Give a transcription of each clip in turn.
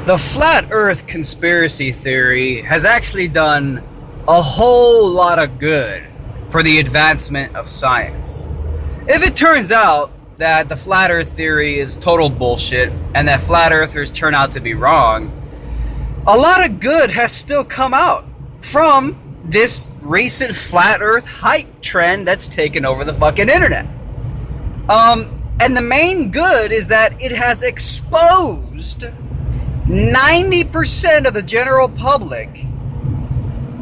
The flat earth conspiracy theory has actually done a whole lot of good for the advancement of science. If it turns out that the flat earth theory is total bullshit and that flat earthers turn out to be wrong, a lot of good has still come out from this recent flat earth hype trend that's taken over the fucking internet. And the main good is that it has exposed 90% of the general public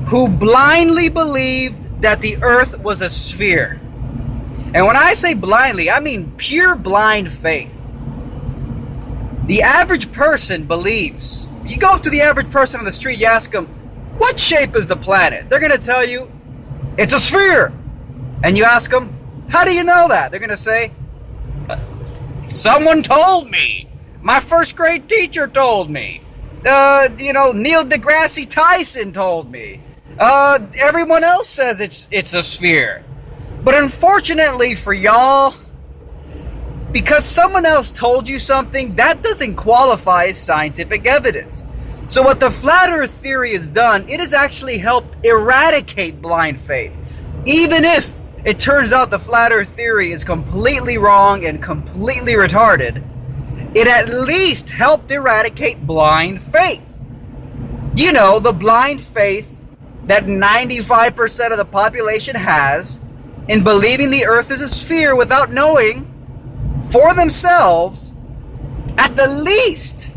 who blindly believed that the earth was a sphere. And when I say blindly, I mean pure blind faith. The average person believes. You go up to the average person on the street, you ask them, what shape is the planet? They're going to tell you, it's a sphere. And you ask them, how do you know that? They're going to say, someone told me. My first grade teacher told me. Neil deGrasse Tyson told me. Everyone else says it's a sphere. But unfortunately for y'all, because someone else told you something, that doesn't qualify as scientific evidence. So what the flat earth theory has done, it has actually helped eradicate blind faith. Even if it turns out the flat earth theory is completely wrong and completely retarded, it at least helped eradicate blind faith. You know, the blind faith that 95% of the population has in believing the earth is a sphere without knowing for themselves, at the least,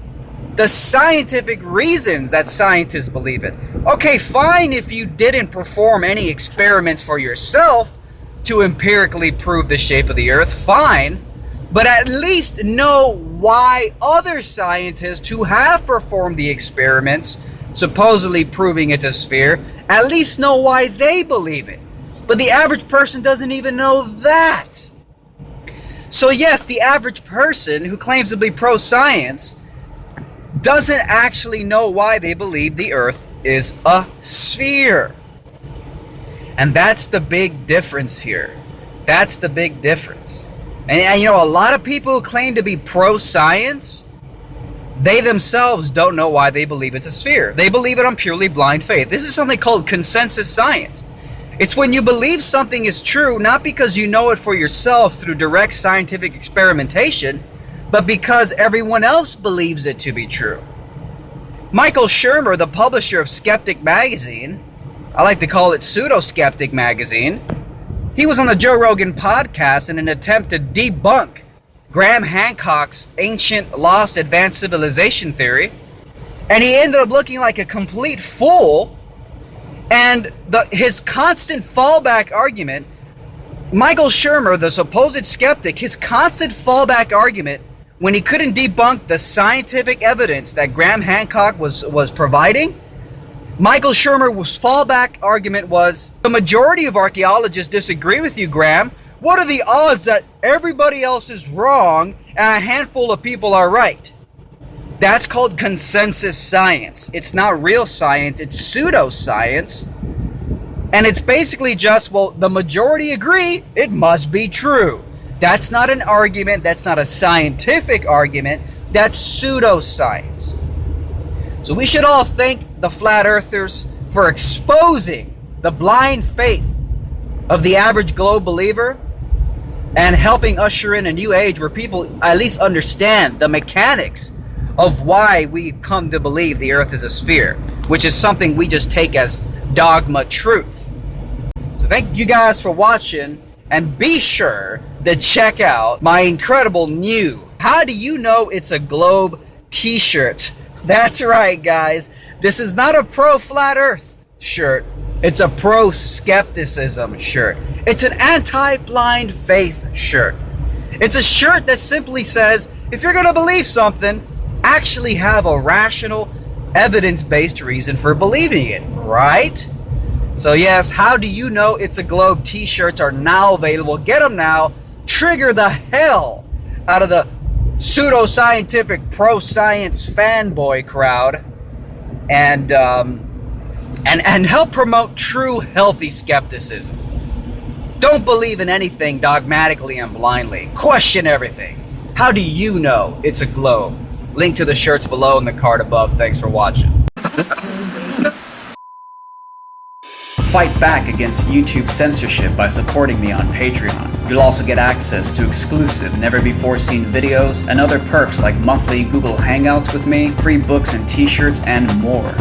the scientific reasons that scientists believe it. Okay, fine if you didn't perform any experiments for yourself to empirically prove the shape of the earth, fine. But at least know why other scientists who have performed the experiments, supposedly proving it's a sphere, at least know why they believe it. But the average person doesn't even know that. So yes, the average person who claims to be pro-science doesn't actually know why they believe the earth is a sphere. And that's the big difference here. That's the big difference. And a lot of people who claim to be pro-science, they themselves don't know why they believe it's a sphere. They believe it on purely blind faith. This is something called consensus science. It's when you believe something is true, not because you know it for yourself through direct scientific experimentation, but because everyone else believes it to be true. Michael Shermer, the publisher of Skeptic Magazine, I like to call it Pseudo-Skeptic Magazine, he was on the Joe Rogan podcast in an attempt to debunk Graham Hancock's ancient lost advanced civilization theory, and he ended up looking like a complete fool. And his constant fallback argument, Michael Shermer, the supposed skeptic, his constant fallback argument when he couldn't debunk the scientific evidence that Graham Hancock was providing, Michael Shermer's fallback argument was, the majority of archaeologists disagree with you, Graham. What are the odds that everybody else is wrong and a handful of people are right? That's called consensus science. It's not real science, it's pseudoscience. And it's basically just, well, the majority agree, it must be true. That's not an argument, that's not a scientific argument, that's pseudoscience. So we should all thank the flat earthers for exposing the blind faith of the average globe believer and helping usher in a new age where people at least understand the mechanics of why we come to believe the earth is a sphere, which is something we just take as dogma truth. So thank you guys for watching, and be sure to check out my incredible new How Do You Know It's a Globe t-shirt. That's right, guys. This is not a pro-flat earth shirt. It's a pro-skepticism shirt. It's an anti-blind faith shirt. It's a shirt that simply says, if you're going to believe something, actually have a rational, evidence-based reason for believing it, right? So yes, How Do You Know It's a Globe t-shirts are now available. Get them now. Trigger the hell out of the pseudo-scientific pro-science fanboy crowd, and help promote true healthy skepticism. Don't believe in anything dogmatically and blindly. Question everything. How do you know it's a globe? Link to the shirts below and the card above. Thanks for watching. Fight back against YouTube censorship by supporting me on Patreon. You'll also get access to exclusive, never-before-seen videos and other perks like monthly Google Hangouts with me, free books and t-shirts, and more.